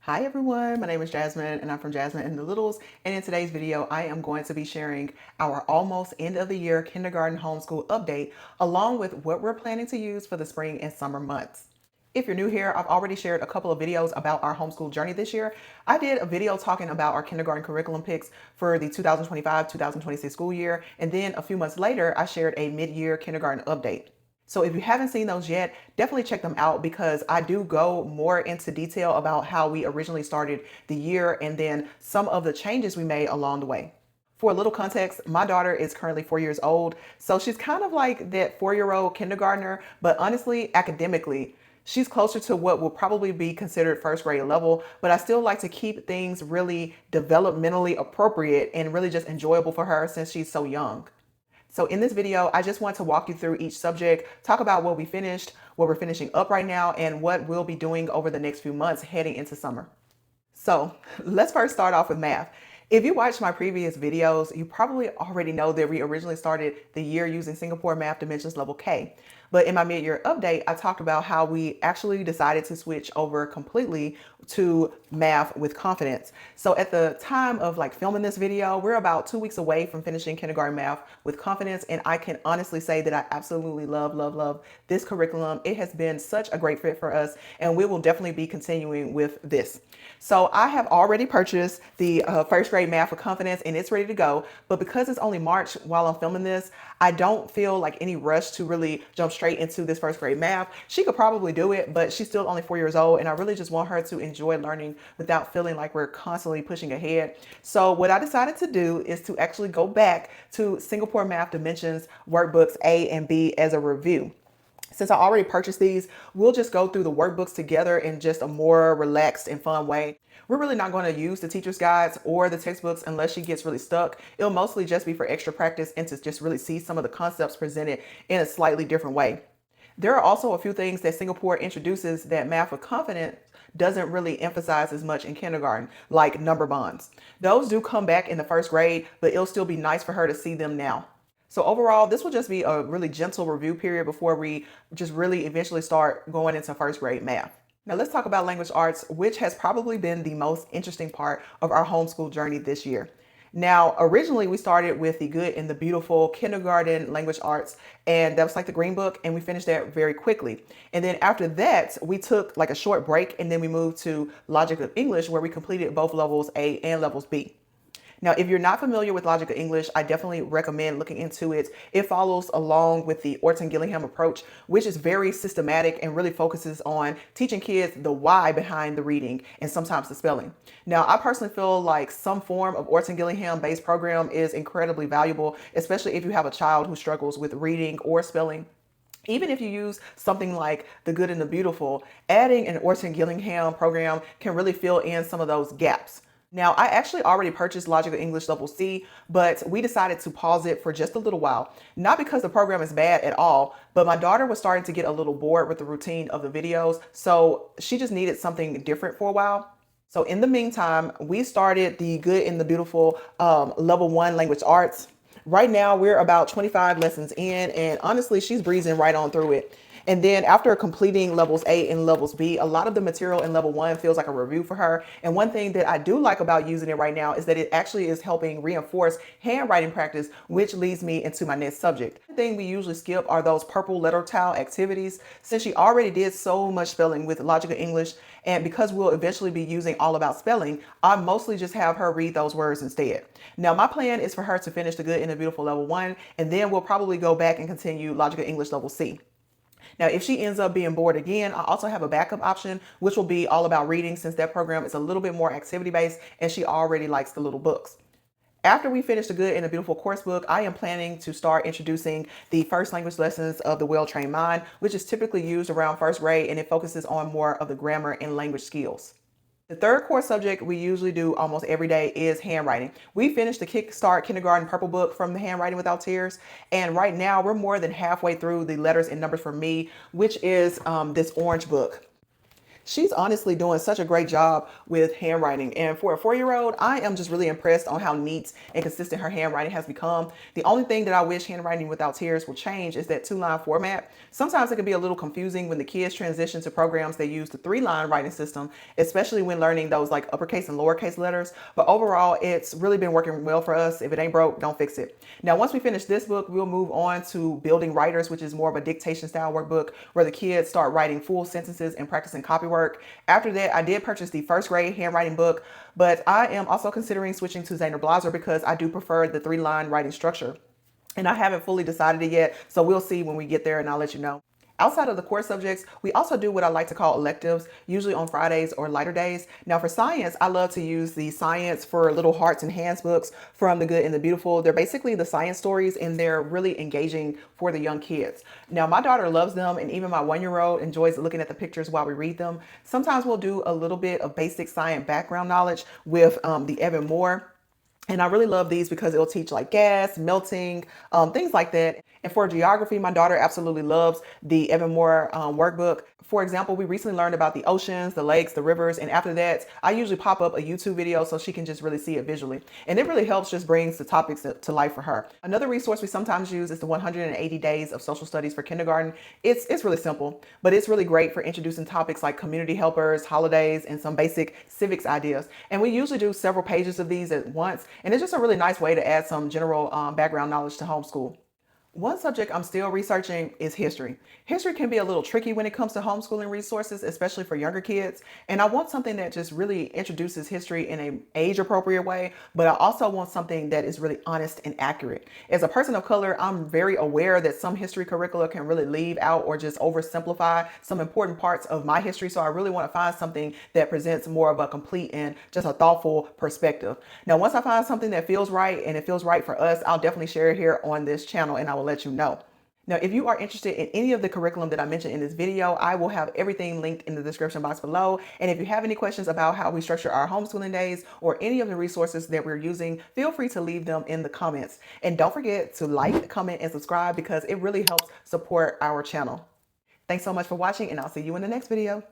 Hi everyone, my name is Jasmine and I'm from Jasmine and the Littles, and in today's video I am going to be sharing our almost end of the year kindergarten homeschool update along with what we're planning to use for the spring and summer months. If you're new here, I've already shared a couple of videos about our homeschool journey this year. I did a video talking about our kindergarten curriculum picks for the 2025-2026 school year, and then a few months later I shared a mid-year kindergarten update. So if you haven't seen those yet, definitely check them out because I do go more into detail about how we originally started the year and then some of the changes we made along the way. For a little context, my daughter is currently 4 years old, so she's kind of like that 4-year-old kindergartner, but honestly, academically, she's closer to what will probably be considered first grade level, but I still like to keep things really developmentally appropriate and really just enjoyable for her since she's so young. So in this video, I just want to walk you through each subject, talk about what we finished, what we're finishing up right now, and what we'll be doing over the next few months heading into summer. So let's first start off with math. If you watched my previous videos, you probably already know that we originally started the year using Singapore Math Dimensions Level K. But in my mid-year update, I talked about how we actually decided to switch over completely to math with confidence. So at the time of filming this video, we're about 2 weeks away from finishing kindergarten math with confidence. And I can honestly say that I absolutely love this curriculum. It has been such a great fit for us, and we will definitely be continuing with this. So I have already purchased the first grade math with confidence and it's ready to go. But because it's only March while I'm filming this, I don't feel like any rush to really jump straight into this first grade math. She could probably do it, but she's still only 4 years old. And I really just want her to enjoy learning without feeling like we're constantly pushing ahead. So what I decided to do is to actually go back to Singapore Math Dimensions workbooks A and B as a review. Since I already purchased these, we'll just go through the workbooks together in just a more relaxed and fun way. We're really not going to use the teacher's guides or the textbooks unless she gets really stuck. It'll mostly just be for extra practice and to just really see some of the concepts presented in a slightly different way. There are also a few things that Singapore introduces that Math with Confidence doesn't really emphasize as much in kindergarten, like number bonds. Those do come back in the first grade, but it'll still be nice for her to see them now. So overall, this will just be a really gentle review period before we just really eventually start going into first grade math. Now let's talk about language arts, which has probably been the most interesting part of our homeschool journey this year. Now, originally we started with the Good and the Beautiful kindergarten language arts, and that was like the green book, and we finished that very quickly. And then after that, we took like a short break, and then we moved to Logic of English, where we completed both levels A and levels B. Now, if you're not familiar with Logic of English, I definitely recommend looking into it. It follows along with the Orton-Gillingham approach, which is very systematic and really focuses on teaching kids the why behind the reading and sometimes the spelling. Now, I personally feel like some form of Orton-Gillingham based program is incredibly valuable, especially if you have a child who struggles with reading or spelling. Even if you use something like The Good and the Beautiful, adding an Orton-Gillingham program can really fill in some of those gaps. Now, I actually already purchased Logic of English Level C, but we decided to pause it for just a little while. Not because the program is bad at all, but my daughter was starting to get a little bored with the routine of the videos, so she just needed something different for a while. So in the meantime, we started the Good and the Beautiful Level 1 Language Arts. Right now, we're about 25 lessons in, and honestly, she's breezing right on through it. And then after completing levels A and levels B, a lot of the material in level 1 feels like a review for her. And one thing that I do like about using it right now is that it actually is helping reinforce handwriting practice, which leads me into my next subject. The thing we usually skip are those purple letter tile activities. Since she already did so much spelling with Logic of English, and because we'll eventually be using All About Spelling, I mostly just have her read those words instead. Now, my plan is for her to finish the Good and the Beautiful level 1, and then we'll probably go back and continue Logic of English level C. Now, if she ends up being bored again, I also have a backup option, which will be All About Reading, since that program is a little bit more activity-based and she already likes the little books. After we finish the Good and the Beautiful course book, I am planning to start introducing the first language lessons of the Well-Trained Mind, which is typically used around first grade, and it focuses on more of the grammar and language skills. The third core subject we usually do almost every day is handwriting. We finished the Kickstart Kindergarten Purple Book from the Handwriting Without Tears, and right now we're more than halfway through the Letters and Numbers for Me, which is this orange book. She's honestly doing such a great job with handwriting. And for a 4-year-old, I am just really impressed on how neat and consistent her handwriting has become. The only thing that I wish Handwriting Without Tears will change is that 2-line format. Sometimes it can be a little confusing when the kids transition to programs that use the 3-line writing system, especially when learning those like uppercase and lowercase letters. But overall, it's really been working well for us. If it ain't broke, don't fix it. Now, once we finish this book, we'll move on to Building Writers, which is more of a dictation style workbook where the kids start writing full sentences and practicing copy work. After that, I did purchase the first grade handwriting book, but I am also considering switching to Zaner Blaser because I do prefer the 3-line writing structure. And I haven't fully decided it yet, so we'll see when we get there and I'll let you know. Outside of the core subjects, we also do what I like to call electives, usually on Fridays or lighter days. Now for science, I love to use the Science for Little Hearts and Hands books from The Good and the Beautiful. They're basically the science stories and they're really engaging for the young kids. Now my daughter loves them and even my 1-year-old enjoys looking at the pictures while we read them. Sometimes we'll do a little bit of basic science background knowledge with the Evan Moore. And I really love these because it'll teach like gas, melting, things like that. And for geography, my daughter absolutely loves the Evan Moore workbook. For example, we recently learned about the oceans, the lakes, the rivers, and after that, I usually pop up a YouTube video so she can just really see it visually. And it really helps just brings the topics to life for her. Another resource we sometimes use is the 180 Days of Social Studies for Kindergarten. It's really simple, but it's really great for introducing topics like community helpers, holidays, and some basic civics ideas. And we usually do several pages of these at once, and it's just a really nice way to add some general background knowledge to homeschool. One subject I'm still researching is history. History can be a little tricky when it comes to homeschooling resources, especially for younger kids. And I want something that just really introduces history in an age appropriate way, but I also want something that is really honest and accurate. As a person of color, I'm very aware that some history curricula can really leave out or just oversimplify some important parts of my history. So I really want to find something that presents more of a complete and just a thoughtful perspective. Now, once I find something that feels right and it feels right for us, I'll definitely share it here on this channel and I will let you know. Now, if you are interested in any of the curriculum that I mentioned in this video, I will have everything linked in the description box below. And if you have any questions about how we structure our homeschooling days or any of the resources that we're using, feel free to leave them in the comments. And don't forget to like, comment, and subscribe because it really helps support our channel. Thanks so much for watching and I'll see you in the next video.